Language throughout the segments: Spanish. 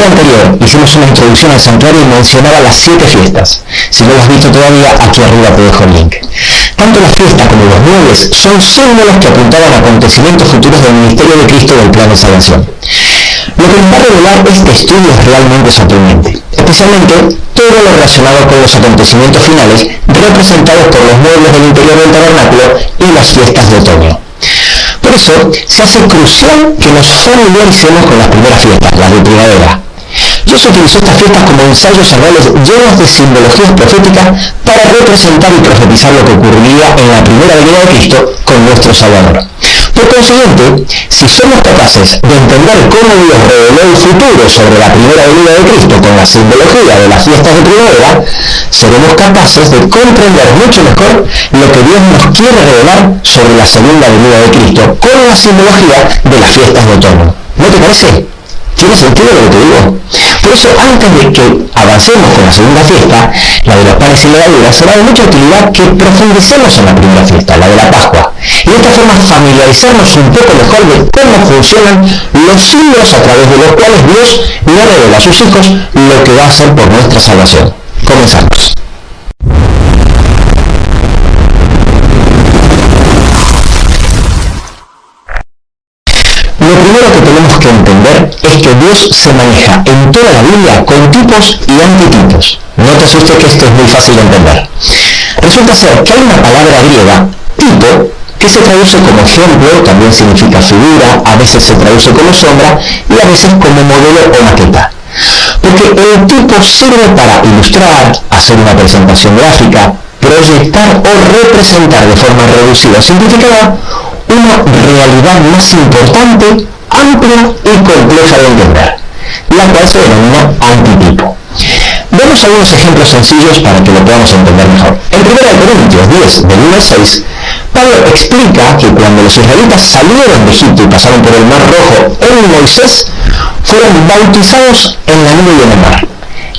anterior hicimos una introducción al santuario y mencionaba las 7 fiestas. Si no lo has visto todavía, aquí arriba te dejo el link. Tanto la fiesta como los muebles son símbolos que apuntaban a acontecimientos futuros del ministerio de Cristo del plan de salvación. Lo que nos va a revelar este estudio es realmente sorprendente, especialmente todo lo relacionado con los acontecimientos finales representados por los muebles del interior del tabernáculo y las fiestas de otoño. Por eso, se hace crucial que nos familiaricemos con las primeras fiestas, las de primavera. Dios utilizó estas fiestas como ensayos anuales llenos de simbologías proféticas para representar y profetizar lo que ocurriría en la primera venida de Cristo con nuestro Salvador. Por consiguiente, si somos capaces de entender cómo Dios reveló el futuro sobre la primera venida de Cristo con la simbología de las fiestas de primavera, seremos capaces de comprender mucho mejor lo que Dios nos quiere revelar sobre la segunda venida de Cristo con la simbología de las fiestas de otoño. ¿No te parece? ¿Tiene sentido lo que te digo? Por eso, antes de que avancemos con la segunda fiesta, la de los panes sin levadura, será de mucha utilidad que profundicemos en la primera fiesta, la de la Pascua, y de esta forma familiarizarnos un poco mejor de cómo funcionan los símbolos a través de los cuales Dios le revela a sus hijos lo que va a hacer por nuestra salvación. Comenzamos. Lo primero que tenemos que entender es que Dios se maneja en toda la Biblia con tipos y antitipos. No te asustes que esto es muy fácil de entender. Resulta ser que hay una palabra griega, tipo, que se traduce como ejemplo, también significa figura, a veces se traduce como sombra y a veces como modelo o maqueta. Porque el tipo sirve para ilustrar, hacer una presentación gráfica, proyectar o representar de forma reducida o simplificada una realidad más importante, amplia y compleja de entender, la cual se denomina antitipo. Veamos algunos ejemplos sencillos para que lo podamos entender mejor. En 1 Corintios 10, del 1 al 6, Pablo explica que cuando los israelitas salieron de Egipto y pasaron por el Mar Rojo en Moisés, fueron bautizados en la nube y en el mar.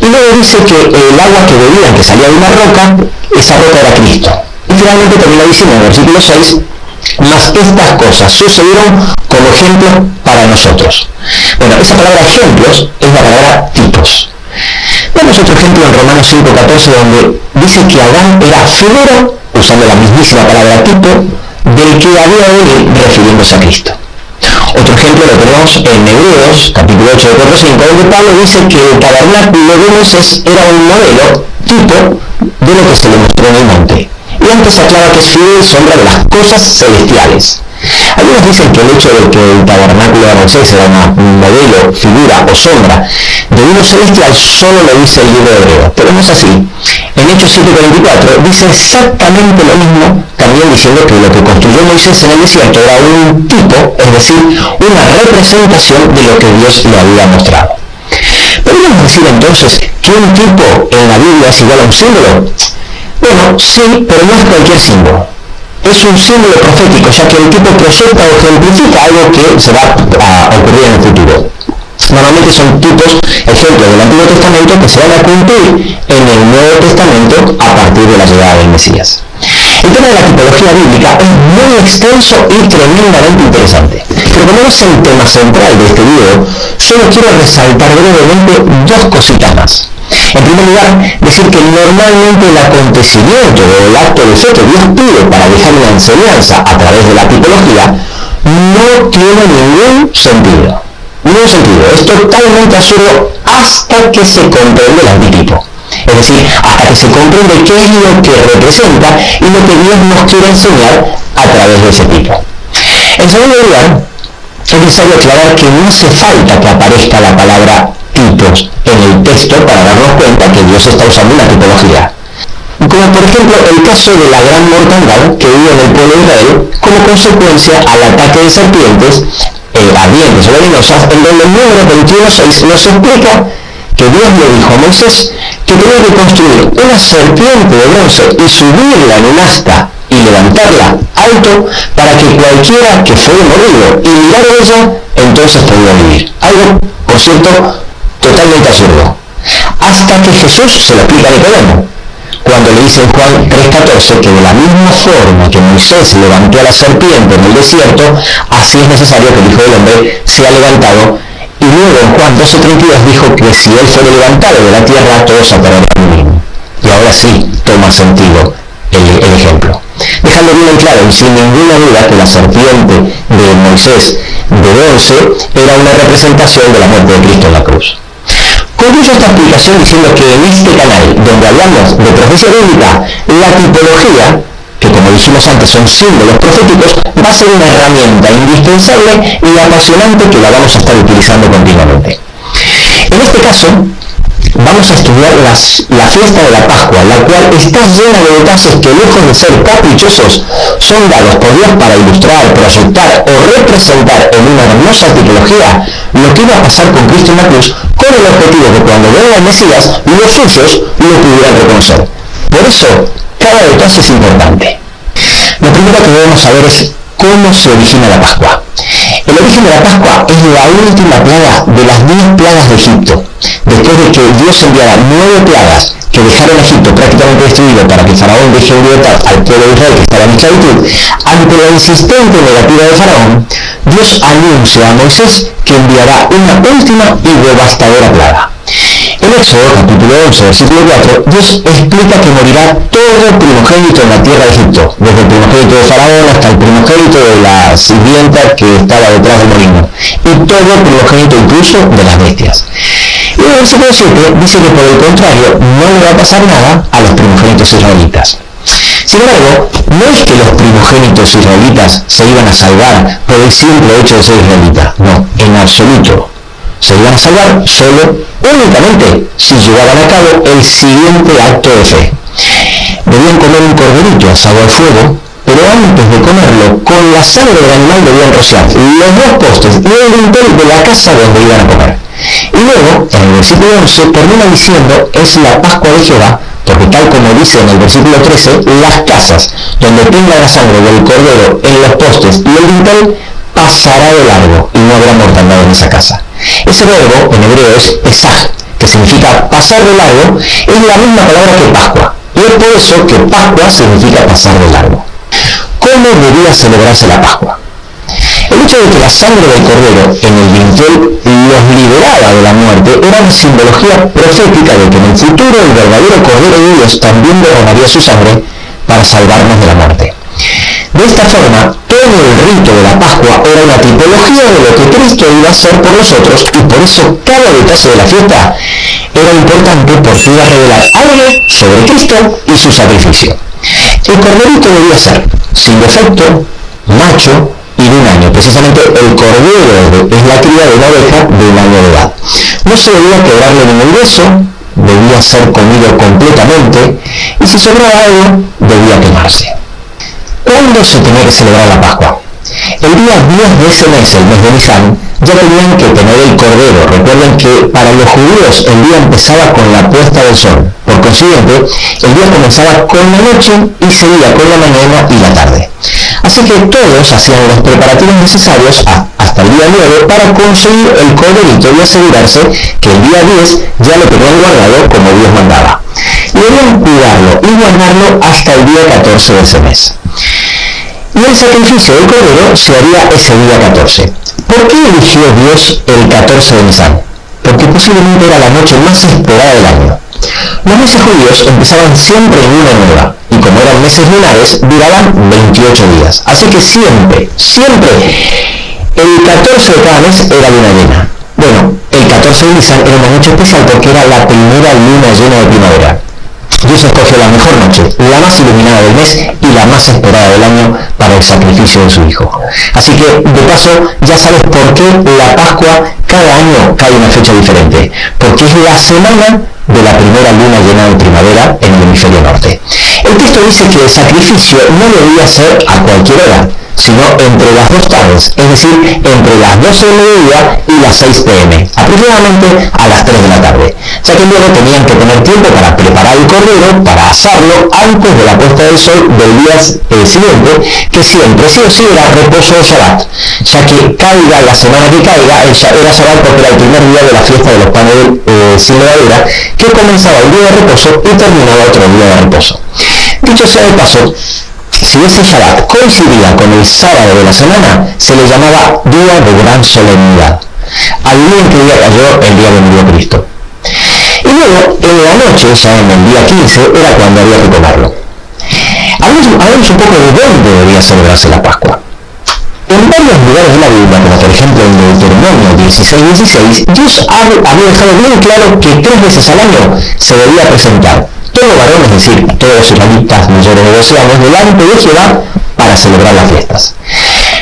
Y luego dice que el agua que bebían, que salía de una roca, esa roca era Cristo. Y finalmente termina diciendo en el versículo 6, mas estas cosas sucedieron como ejemplo para nosotros. Bueno, esa palabra ejemplos es la palabra tipos. Vemos otro ejemplo en Romanos 5:14, donde dice que Adán era figura, usando la mismísima palabra tipo, del que había de venir, refiriéndose a Cristo. Otro ejemplo lo tenemos en Hebreos, capítulo 8 de 4-5, donde Pablo dice que el tabernáculo de Moisés era un modelo, tipo, de lo que se le mostró en el monte. Y antes aclara que es figura y sombra de las cosas celestiales. Algunos dicen que el hecho de que el tabernáculo de Moisés era un modelo, figura o sombra de uno celestial solo lo dice el libro de Hebreos, pero no es así. En Hechos 7:24 dice exactamente lo mismo, también diciendo que lo que construyó Moisés en el desierto era un tipo, es decir, una representación de lo que Dios le había mostrado. ¿Podríamos decir entonces que un tipo en la Biblia es igual a un símbolo? Bueno, sí, pero no es cualquier símbolo. Es un símbolo profético, ya que el tipo proyecta o ejemplifica algo que se va a ocurrir en el futuro. Normalmente son tipos, ejemplos del Antiguo Testamento que se van a cumplir en el Nuevo Testamento a partir de la llegada del Mesías. El tema de la tipología bíblica es muy extenso y tremendamente interesante. Pero como no es el tema central de este video, solo quiero resaltar brevemente dos cositas más. En primer lugar, decir que normalmente el acontecimiento o el acto de fe que Dios pide para dejar una enseñanza a través de la tipología no tiene ningún sentido. Ningún sentido. Es totalmente absurdo hasta que se comprende el antitipo. Es decir, hasta que se comprende qué es lo que representa y lo que Dios nos quiere enseñar a través de ese tipo. En segundo lugar, es necesario aclarar que no hace falta que aparezca la palabra tipos en el texto para darnos cuenta que Dios está usando una tipología. Como por ejemplo el caso de la gran mortandad que hubo en el pueblo de Israel como consecuencia al ataque de serpientes ardientes o venenosas, en donde el número 21:6 nos explica que Dios le dijo a Moisés que tenía que construir una serpiente de bronce y subirla en un asta y levantarla alto para que cualquiera que fuera mordido y mirar a ella, entonces podía vivir. Algo, por cierto, totalmente absurdo. Hasta que Jesús se lo explica a Nicodemo, cuando le dice en Juan 3:14 que de la misma forma que Moisés levantó a la serpiente en el desierto, así es necesario que el Hijo del Hombre sea levantado Y luego en Juan 12:32 dijo que si él fuera levantado de la tierra, todos adorarían al mismo. Y ahora sí toma sentido el ejemplo, dejando bien en claro y sin ninguna duda que la serpiente de Moisés de bronce era una representación de la muerte de Cristo en la cruz. Concluyo esta explicación diciendo que en este canal, donde hablamos de profecía bíblica, la tipología, que como dijimos antes son símbolos proféticos, va a ser una herramienta indispensable y apasionante que la vamos a estar utilizando continuamente. En este caso, vamos a estudiar la fiesta de la Pascua, la cual está llena de detalles que, lejos de ser caprichosos, son dados por Dios para ilustrar, proyectar o representar en una hermosa tipología lo que iba a pasar con Cristo en la cruz, con el objetivo de que cuando venga el Mesías, los suyos lo pudieran reconocer. Por eso, cada detalle es importante. Lo primero que debemos saber es cómo se origina la Pascua. El origen de la Pascua es la última plaga de las 10 plagas de Egipto. Después de que Dios enviara 9 plagas que dejaron a Egipto prácticamente destruido para que Faraón deje de libertad al pueblo de Israel que estaba en esclavitud, ante la insistente negativa de Faraón, Dios anuncia a Moisés que enviará una última y devastadora plaga. En Éxodo, capítulo 11, versículo 4, Dios explica que morirá todo primogénito en la tierra de Egipto, desde el primogénito de Faraón hasta el primogénito de la sirvienta que estaba detrás del molino, y todo primogénito incluso de las bestias. Y en el versículo 7 dice que por el contrario no le va a pasar nada a los primogénitos israelitas. Sin embargo, no es que los primogénitos israelitas se iban a salvar por el simple hecho de ser israelita, no, en absoluto. Se iban a salvar únicamente si llevaban a cabo el siguiente acto de fe. Debían comer un corderito asado al fuego, pero antes de comerlo, con la sangre del animal debían rociar los 2 postes y el dintel de la casa donde iban a comer. Y luego, en el versículo 11, termina diciendo, es la Pascua de Jehová, porque tal como dice en el versículo 13, las casas donde tenga la sangre del cordero en los postes y el dintel, pasará de largo y no habrá mortandad en esa casa. Ese verbo en hebreo es pesaj, que significa pasar de largo, es la misma palabra que Pascua, y es por eso que Pascua significa pasar de largo. ¿Cómo debía celebrarse la Pascua? El hecho de que la sangre del cordero en el dintel los liberaba de la muerte era una simbología profética de que en el futuro el verdadero Cordero de Dios también derramaría su sangre para salvarnos de la muerte. De esta forma, todo el rito de la Pascua era una tipología de lo que Cristo iba a hacer por nosotros, y por eso cada detalle de la fiesta era importante porque iba a revelar algo sobre Cristo y su sacrificio. El corderito debía ser sin defecto, macho y de 1 año. Precisamente el cordero es la cría de una oveja de 1 año de edad. No se debía quebrarle ningún hueso, debía ser comido completamente, y si sobraba algo, debía quemarse. ¿Cuándo se tenía que celebrar la Pascua? El día 10 de ese mes, el mes de Nisan, ya tenían que tener el cordero. Recuerden que para los judíos el día empezaba con la puesta del sol. Por consiguiente, el día comenzaba con la noche y seguía con la mañana y la tarde. Así que todos hacían los preparativos necesarios hasta el día 9 para conseguir el corderito y asegurarse que el día 10 ya lo tenían guardado como Dios mandaba. Y debían cuidarlo y guardarlo hasta el día 14 de ese mes. Y el sacrificio del cordero se haría ese día 14. ¿Por qué eligió Dios el 14 de Nisan? Porque posiblemente era la noche más esperada del año. Los meses judíos empezaban siempre en luna nueva, y como eran meses lunares, duraban 28 días. Así que siempre, el 14 de cada mes era luna llena. Bueno, el 14 de Nisan era una noche especial porque era la primera luna llena de primavera. Dios escogió la mejor noche, la más iluminada del mes y la más esperada del año para el sacrificio de su Hijo. Así que, de paso, ya sabes por qué la Pascua cada año cae una fecha diferente. Porque es la semana de la primera luna llena de primavera en el hemisferio norte. El texto dice que el sacrificio no debía ser a cualquier hora, sino entre las 2 tardes, es decir, entre las 12 del mediodía y las 6 p.m., aproximadamente a las 3 de la tarde, ya que luego tenían que tener tiempo para preparar el cordero, para asarlo antes de la puesta del sol del día siguiente, que siempre, sí o sí, era reposo de Shabbat, ya que caiga la semana que caiga, era Shabbat porque era el primer día de la fiesta de los panes sin levadura, que comenzaba el día de reposo y terminaba otro día de reposo. Dicho sea de paso, si ese Shabbat coincidía con el sábado de la semana, se le llamaba día de gran solemnidad. al día en que cayó el día que murió Cristo. Y luego, en la noche, ya en el día 15, era cuando había que comerlo. Hablemos un poco de dónde debía celebrarse la Pascua. En varios lugares de la Biblia, como por ejemplo en Deuteronomio 16:16, Dios había dejado bien claro que 3 veces al año se debía presentar todo varón, es decir, todos los israelitas mayores de 12 años, delante de Jehová para celebrar las fiestas.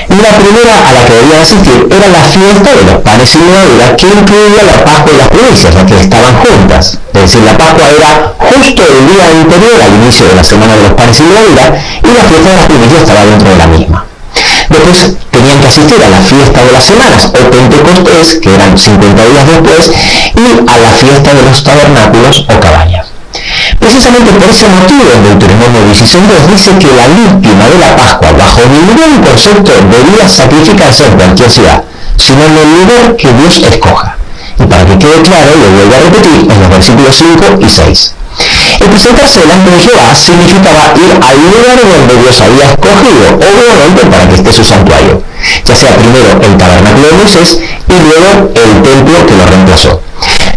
La primera a la que debían asistir era la fiesta de los panes sin levadura, que incluía la Pascua y las primicias, ya que estaban juntas. Es decir, la Pascua era justo el día anterior al inicio de la semana de los panes sin levadura, y la fiesta de las primicias estaba dentro de la misma. Después tenían que asistir a la fiesta de las semanas o Pentecostés, que eran 50 días después, y a la fiesta de los tabernáculos o cabañas. Precisamente por ese motivo, en Deuteronomio 16:2 dice que la víctima de la Pascua, bajo ningún concepto, debía sacrificarse en cualquier ciudad, sino en el lugar que Dios escoja. Y para que quede claro, lo vuelvo a repetir en los versículos 5 y 6. El presentarse delante de Jehová significaba ir al lugar donde Dios había escogido, obviamente para que esté su santuario, ya sea primero el tabernáculo de Moisés y luego el templo que lo reemplazó.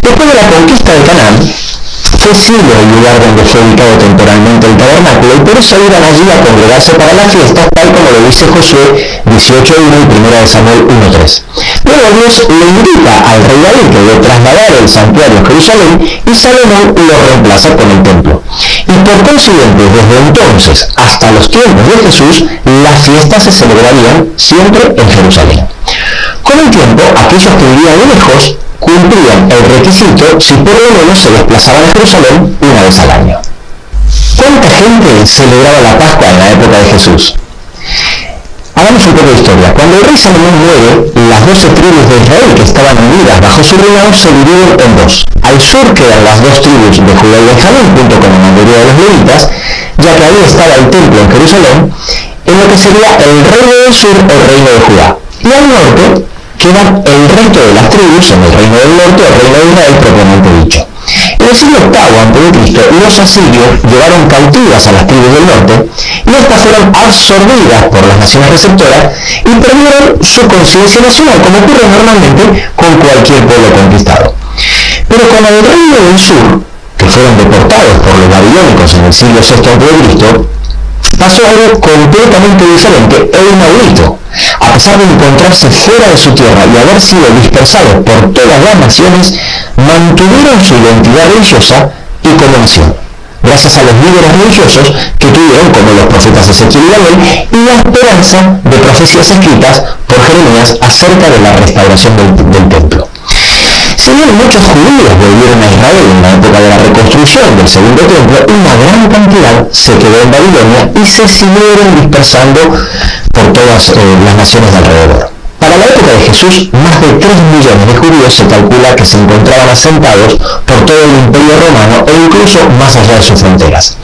Después de la conquista de Canaán, fue Silo el lugar donde fue ubicado temporalmente el tabernáculo, y por eso iban allí a congregarse para las fiestas, tal como lo dice Josué 18:1 y 1 Samuel 1:3. Luego Dios le indica al rey David que debe trasladar el santuario a Jerusalén, y Salomón lo reemplaza con el templo. Y por consiguiente, desde entonces hasta los tiempos de Jesús, las fiestas se celebrarían siempre en Jerusalén. Con el tiempo, aquellos que vivían lejos cumplían el requisito si por lo menos se desplazaban a Jerusalén una vez al año. ¿Cuánta gente celebraba la Pascua en la época de Jesús? Hagamos un poco de historia. Cuando el rey Salomón muere, las 12 tribus de Israel que estaban unidas bajo su reinado se dividen en dos. Al sur quedan las 2 tribus de Judá y Benjamín, junto con la mayoría de los levitas, ya que ahí estaba el templo en Jerusalén, en lo que sería el reino del sur o el reino de Judá. Y al norte quedan el resto de las tribus en el reino del norte o el reino de Israel propiamente dicho. En el siglo VIII a.C., los asirios llevaron cautivas a las tribus del norte, y estas fueron absorbidas por las naciones receptoras y perdieron su conciencia nacional, como ocurre normalmente con cualquier pueblo conquistado. Pero con el reino del sur, que fueron deportados por los babilónicos en el siglo VI a.C., pasó algo completamente diferente e inaudito. A pesar de encontrarse fuera de su tierra y haber sido dispersados por todas las naciones, mantuvieron su identidad religiosa y como nación, gracias a los líderes religiosos que tuvieron, como los profetas Ezequiel y Daniel, y la esperanza de profecías escritas por Jeremías acerca de la restauración del templo. Si bien muchos judíos volvieron a Israel en la época de la reconstrucción del segundo templo, una gran cantidad se quedó en Babilonia y se siguieron dispersando por todas las naciones de alrededor. Para la época de Jesús, más de 3 millones de judíos se calcula que se encontraban asentados por todo el Imperio Romano e incluso más allá de sus fronteras.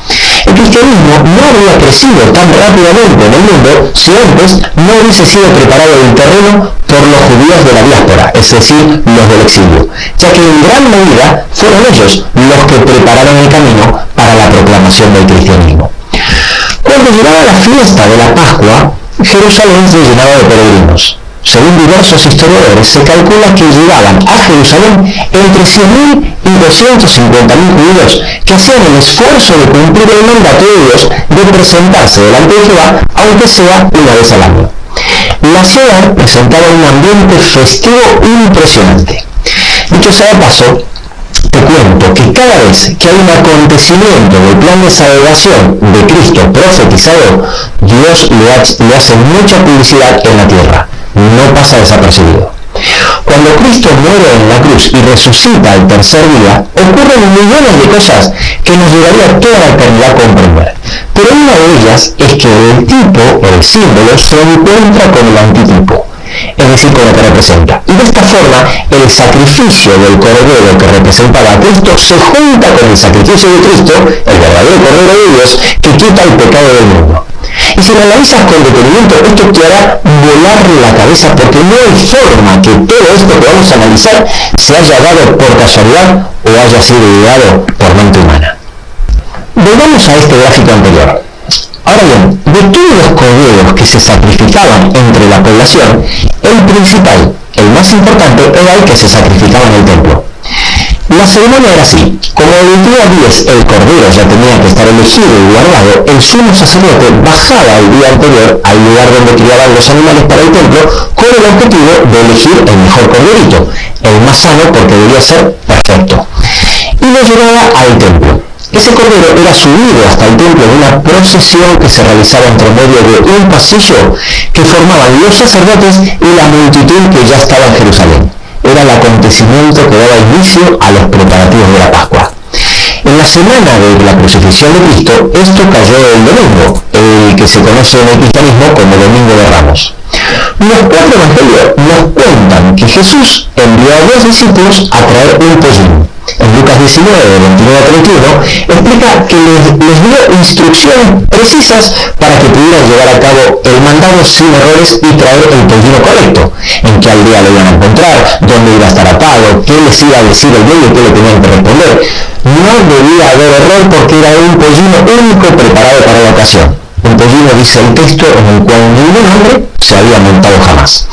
El cristianismo no habría crecido tan rápidamente en el mundo si antes no hubiese sido preparado el terreno por los judíos de la diáspora, es decir, los del exilio, ya que en gran medida fueron ellos los que prepararon el camino para la proclamación del cristianismo. Cuando llegaba la fiesta de la Pascua, Jerusalén se llenaba de peregrinos. Según diversos historiadores, se calcula que llegaban a Jerusalén entre 100.000 y 250.000 judíos que hacían el esfuerzo de cumplir el mandato de Dios de presentarse delante de Jehová, aunque sea una vez al año. La ciudad presentaba un ambiente festivo impresionante. Dicho sea de paso, te cuento que cada vez que hay un acontecimiento del plan de salvación de Cristo profetizado, Dios le hace mucha publicidad en la tierra. No pasa desapercibido. Cuando Cristo muere en la cruz y resucita al tercer día, ocurren millones de cosas que nos llevaría toda la eternidad a comprender. Pero una de ellas es que el tipo o el símbolo se encuentra con el antitipo, es decir, con lo que representa. Y de esta forma, el sacrificio del Cordero que representaba a Cristo se junta con el sacrificio de Cristo, el verdadero Cordero de Dios, que quita el pecado del mundo. Y si lo analizas con detenimiento, esto te hará volar la cabeza, porque no hay forma que todo esto que vamos a analizar se haya dado por casualidad o haya sido ideado por mente humana. Volvamos a este gráfico anterior. Ahora bien, de todos los corderos que se sacrificaban entre la población, el principal, El más importante era el que se sacrificaba en el templo. La ceremonia era así: como el día 10 el cordero ya tenía que estar elegido y guardado, el sumo sacerdote bajaba el día anterior al lugar donde criaban los animales para el templo con el objetivo de elegir el mejor corderito, el más sano porque debía ser perfecto, y lo llevaba al templo. Ese cordero era subido hasta el templo en una procesión que se realizaba entre medio de un pasillo que formaban los sacerdotes y la multitud que ya estaba en Jerusalén. Era el acontecimiento que daba inicio a los preparativos de la Pascua. En la semana de la crucifixión de Cristo, esto cayó el domingo, el que se conoce en el cristianismo como Domingo de Ramos. Los 4 evangelios nos cuentan que Jesús envió a 2 discípulos a traer un pollín. En Lucas 19, 29 a 31, explica que les dio instrucciones precisas para que pudieran llevar a cabo el mandado sin errores y traer el pollino correcto, en qué aldea lo iban a encontrar, dónde iba a estar atado, qué les iba a decir el dueño y qué le tenían que responder. No debía haber error porque era un pollino único preparado para la ocasión. Un pollino, dice el texto, en el cual ningún hombre se había montado jamás.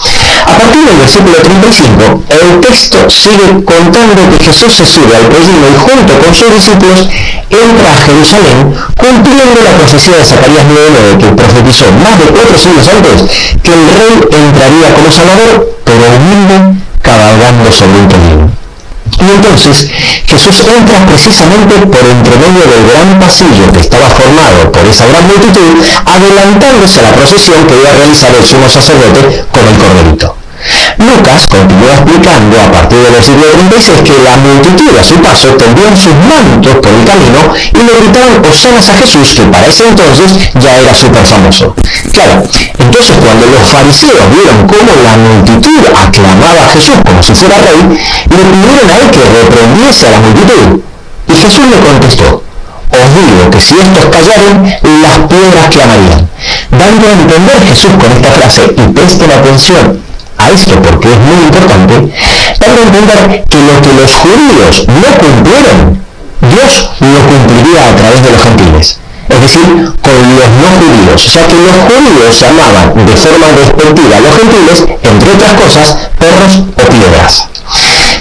A partir del versículo 35, el texto sigue contando que Jesús se sube al pollino y junto con sus discípulos entra a Jerusalén, cumpliendo la profecía de Zacarías 9:9 que profetizó más de 4 siglos antes que el rey entraría como salvador, pero humilde, cabalgando sobre un pollino. Y entonces Jesús entra precisamente por entre medio del gran pasillo que estaba formado por esa gran multitud, adelantándose a la procesión que iba a realizar el sumo sacerdote con el corderito. Lucas continúa explicando a partir del versículo 36 que la multitud a su paso tendían sus mantos por el camino y le gritaban hosanas a Jesús, que para ese entonces ya era súper famoso. Claro, entonces cuando los fariseos vieron cómo la multitud aclamaba a Jesús como si fuera rey, le pidieron a él que reprendiese a la multitud. Y Jesús le contestó: os digo que si estos callaran, las piedras clamarían. Dando a entender Jesús con esta frase, y presten atención a esto porque es muy importante, dando a entender que lo que los judíos no cumplieron, Dios lo cumpliría a través de los gentiles, es decir, con los no judíos, ya que los judíos llamaban de forma despectiva a los gentiles, entre otras cosas, perros o piedras.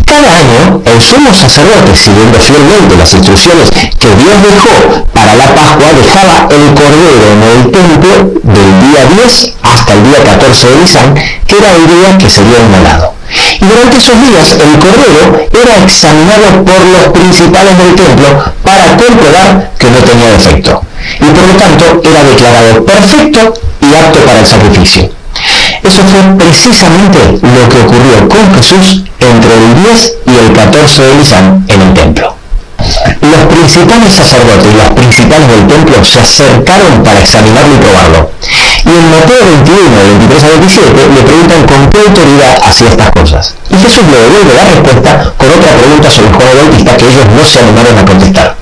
Cada año, el sumo sacerdote, siguiendo fielmente las instrucciones que Dios dejó para la Pascua, dejaba el cordero en el templo del día 10 hasta el día 14 de Nisan, que era el día que sería inmolado. Y durante esos días, el cordero era examinado por los principales del templo para comprobar que no tenía defecto, y por lo tanto era declarado perfecto y apto para el sacrificio. Eso fue precisamente lo que ocurrió con Jesús entre el 10 y el 14 de Nisan en el templo. Los principales sacerdotes y los principales del templo se acercaron para examinarlo y probarlo. Y en Mateo 21, 23 a 27, le preguntan con qué autoridad hacía estas cosas. Y Jesús le devuelve la respuesta con otra pregunta sobre Juan el Bautista que ellos no se animaron a contestar.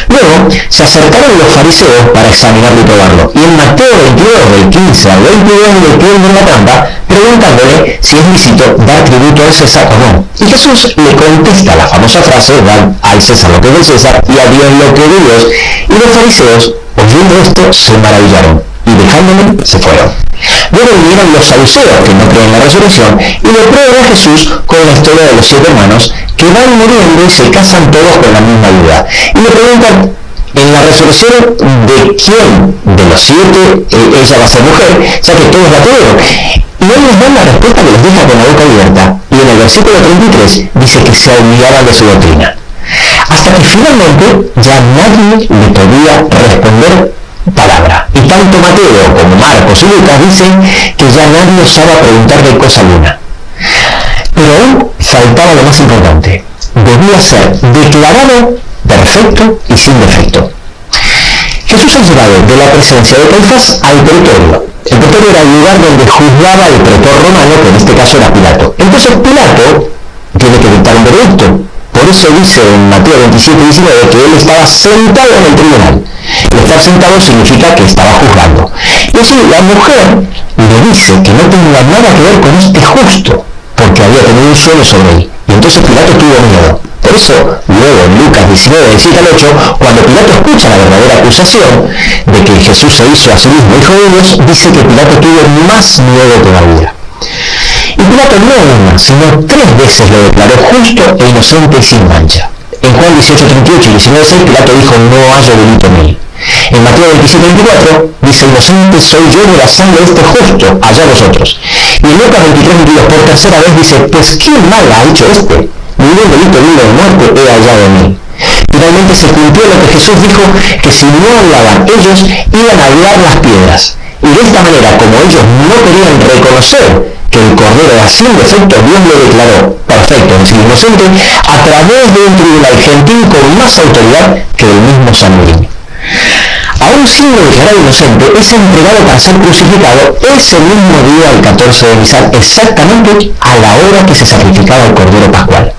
Luego se acercaron los fariseos para examinarlo y probarlo. Y en Mateo 22, del 15 al 22, le tienden la trampa preguntándole si es lícito dar tributo al César o no. Y Jesús le contesta la famosa frase: dan al César lo que es del César y a Dios lo que es de Dios. Y los fariseos, oyendo esto, se maravillaron y dejándole se fueron. Luego vinieron los saduceos, que no creen en la resurrección, y le prueban a Jesús con la historia de los 7 hermanos que van muriendo y se casan todos con la misma viuda. Y le preguntan: en la resurrección, ¿de quién de los 7 ella va a ser mujer? Ya que todos la tuvieron. Y él les da una respuesta que les deja con la boca abierta. Y en el versículo 33 dice que se olvidaban de su doctrina. Hasta que finalmente ya nadie le podía responder palabra. Y tanto Mateo como Marcos y Lucas dicen que ya nadie osaba preguntarle cosa alguna. Pero aún faltaba lo más importante: debía ser declarado perfecto y sin defecto. Jesús es llevado de la presencia de Caifás al pretorio. El pretorio era el lugar donde juzgaba el pretor romano, que en este caso era Pilato. Entonces Pilato tiene que dictar un veredicto. Por eso dice en Mateo 27 y 19 que él estaba sentado en el tribunal. El estar sentado significa que estaba juzgando. Y así la mujer le dice que no tenía nada que ver con este justo, porque había tenido un sueño sobre él. Y entonces Pilato tuvo miedo. Por eso, luego en Lucas 19, del 7 al 8, cuando Pilato escucha la verdadera acusación de que Jesús se hizo a sí mismo hijo de Dios, dice que Pilato tuvo más miedo todavía. Y Pilato no una, sino 3 veces lo declaró justo e inocente y sin mancha. En Juan 18:38 y 19:6 Pilato dijo: no hallo delito en él. En Mateo 27:24 dice: inocente soy yo de la sangre de este justo, allá vosotros. Y en Lucas 23:22 por tercera vez dice: pues qué mal ha hecho este, ningún delito digno de muerte he hallado en él. Finalmente se cumplió lo que Jesús dijo, que si no hablaban ellos, iban a hablar las piedras. Y de esta manera, como ellos no querían reconocer que el Cordero era sin defecto, Dios lo declaró perfecto, es decir, inocente, a través de un tribunal gentil con más autoridad que el mismo Sanedrín. Aún siendo declarado inocente, es entregado para ser crucificado ese mismo día, el 14 de Nisan, exactamente a la hora que se sacrificaba el Cordero Pascual,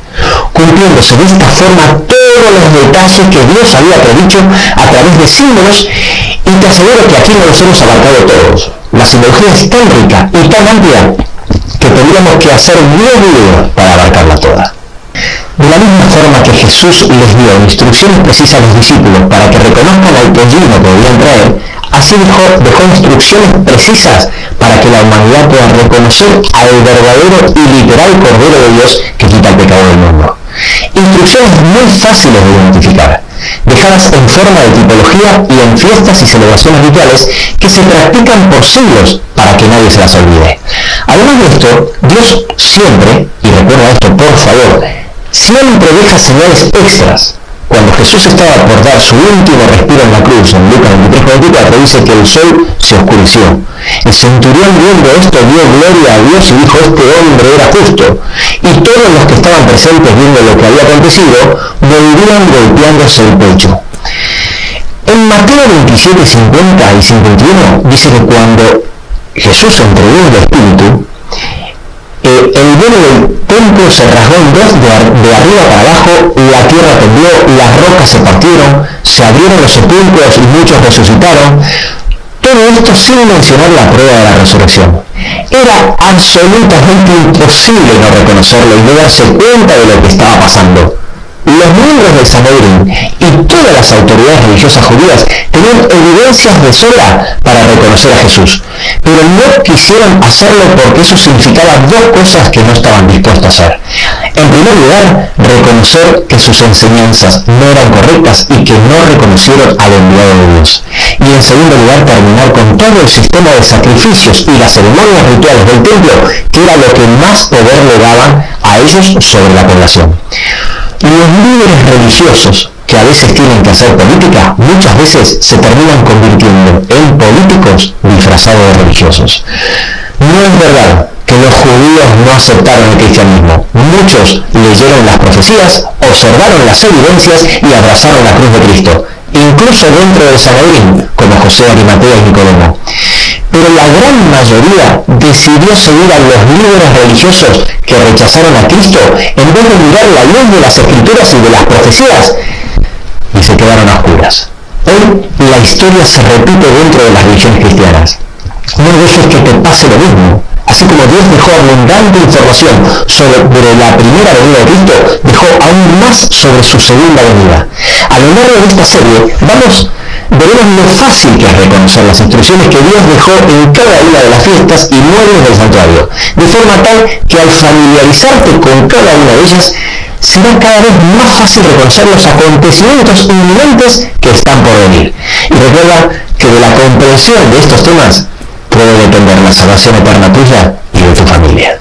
cumpliéndose de esta forma todos los detalles que Dios había predicho a través de símbolos, y te aseguro que aquí no los hemos abarcado todos. La simbología es tan rica y tan amplia que tendríamos que hacer 10 videos para abarcarla toda. De la misma forma que Jesús les dio instrucciones precisas a los discípulos para que reconozcan al pollino que debían traer, así dejó instrucciones precisas para que la humanidad pueda reconocer al verdadero y literal Cordero de Dios que quita el pecado del mundo. Instrucciones muy fáciles de identificar, dejadas en forma de tipología y en fiestas y celebraciones rituales que se practican por siglos para que nadie se las olvide. Además de esto, Dios siempre, y recuerda esto por favor, siempre deja señales extras. Cuando Jesús estaba por dar su último respiro en la cruz, en Lucas 23:24, dice que el sol se oscureció. El centurión, viendo esto, dio gloria a Dios y dijo: este hombre era justo. Y todos los que estaban presentes, viendo lo que había acontecido, volvían golpeándose el pecho. En Mateo 27:50 y 51 dice que cuando Jesús entregó el Espíritu, el velo del templo se rasgó en dos, de arriba para abajo, la tierra tembló, las rocas se partieron, se abrieron los sepulcros y muchos resucitaron. Todo esto sin mencionar la prueba de la resurrección. Era absolutamente imposible no reconocerlo y no darse cuenta de lo que estaba pasando. Los miembros del Sanedrín y todas las autoridades religiosas judías tenían evidencias de sobra para reconocer a Jesús, pero no quisieron hacerlo porque eso significaba 2 cosas que no estaban dispuestos a hacer. En primer lugar, reconocer que sus enseñanzas no eran correctas y que no reconocieron al enviado de Dios. Y en segundo lugar, terminar con todo el sistema de sacrificios y las ceremonias rituales del templo, que era lo que más poder le daban a ellos sobre la población. Los líderes religiosos, que a veces tienen que hacer política, muchas veces se terminan convirtiendo en políticos disfrazados de religiosos. No es verdad que los judíos no aceptaron el cristianismo. Muchos leyeron las profecías, observaron las evidencias y abrazaron la cruz de Cristo, incluso dentro del Sanedrín, como José de Arimatea y Nicodemo. Pero la gran mayoría decidió seguir a los líderes religiosos que rechazaron a Cristo en vez de mirar la luz de las Escrituras y de las profecías, y se quedaron a oscuras. Hoy la historia se repite dentro de las religiones cristianas. No dejes que te pase lo mismo. Así como Dios dejó abundante información sobre la primera venida de Cristo, dejó aún más sobre su segunda venida. A lo largo de esta serie veremos lo fácil que es reconocer las instrucciones que Dios dejó en cada una de las fiestas y muebles del santuario, de forma tal que al familiarizarte con cada una de ellas, será cada vez más fácil reconocer los acontecimientos inminentes que están por venir. Y recuerda que de la comprensión de estos temas puede depender la salvación eterna tuya y de tu familia.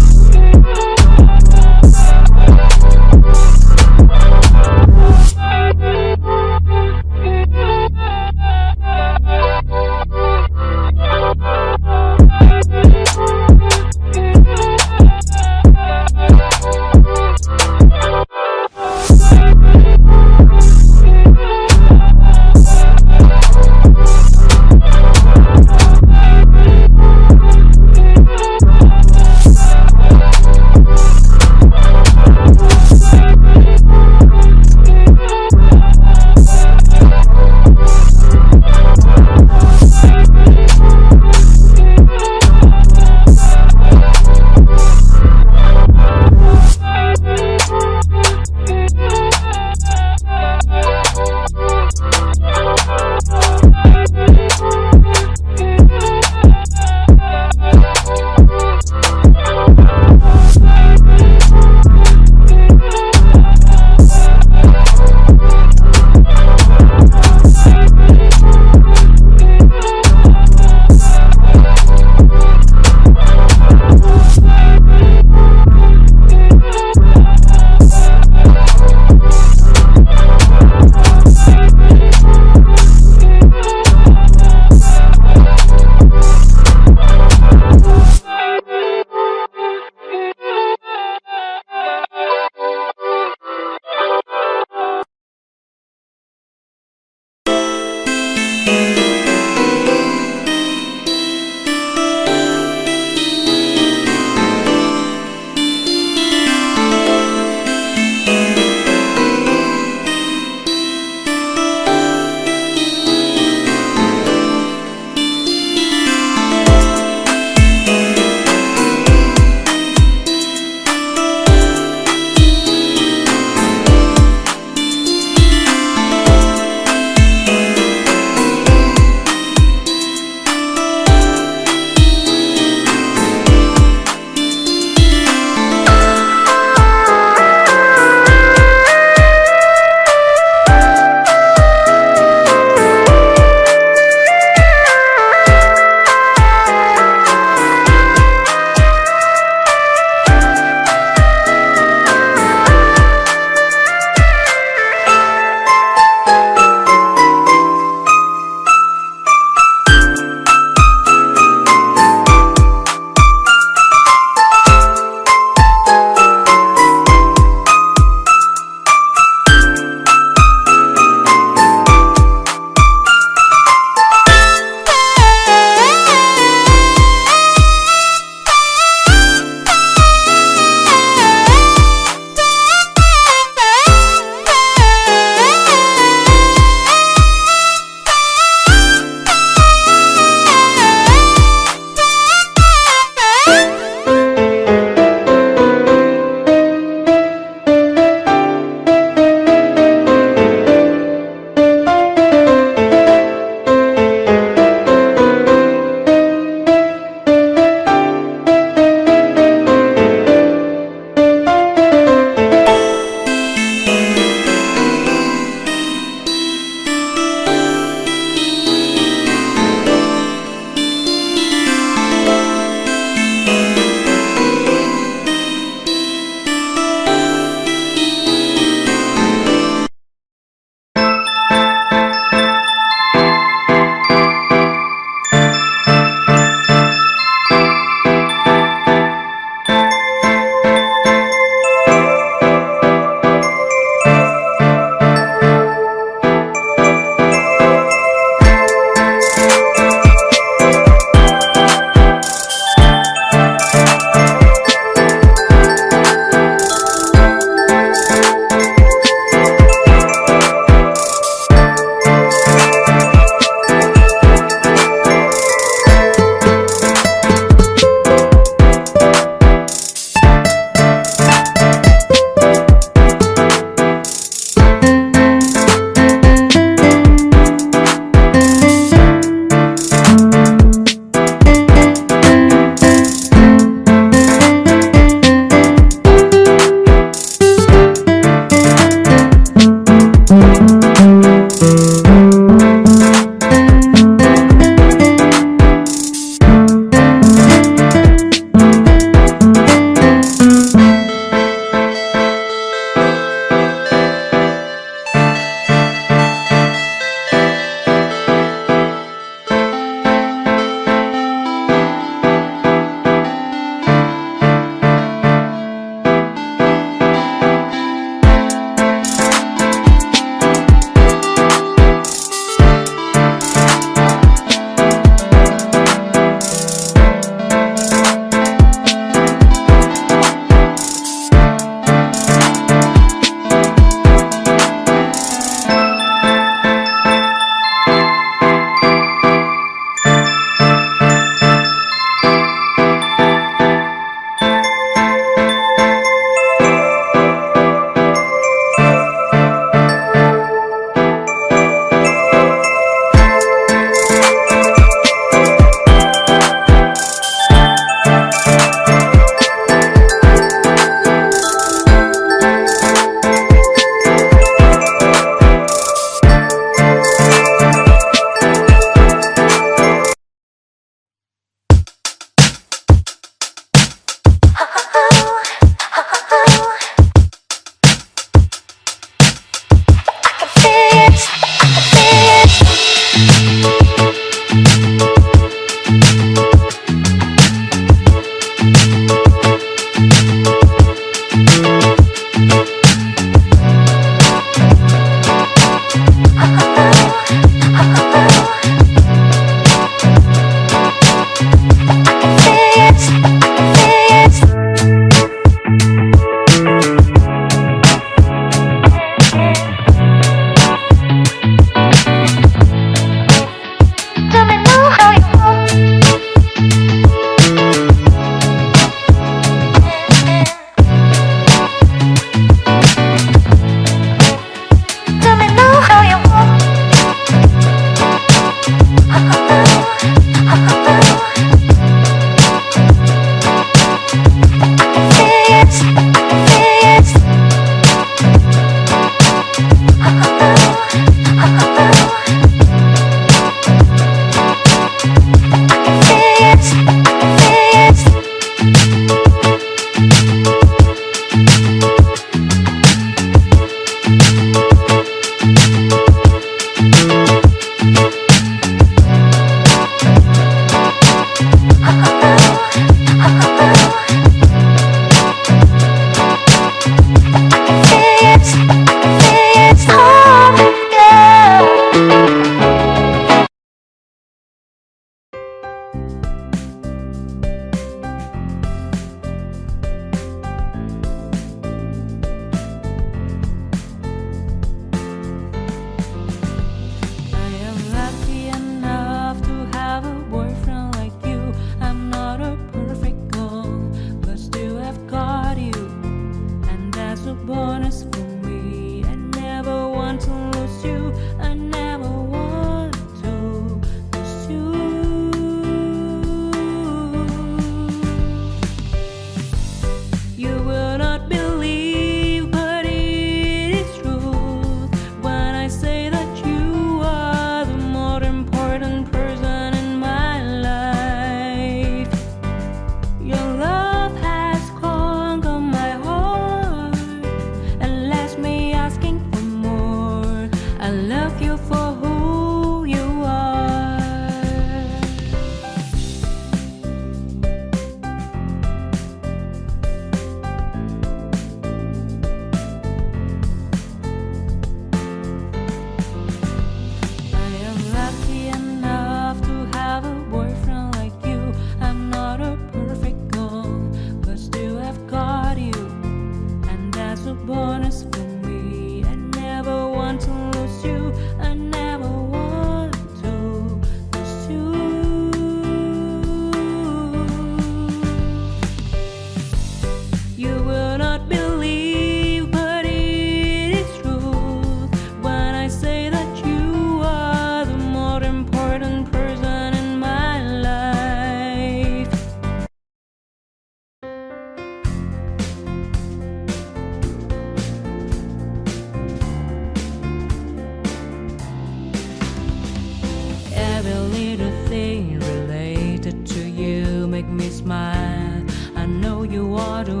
water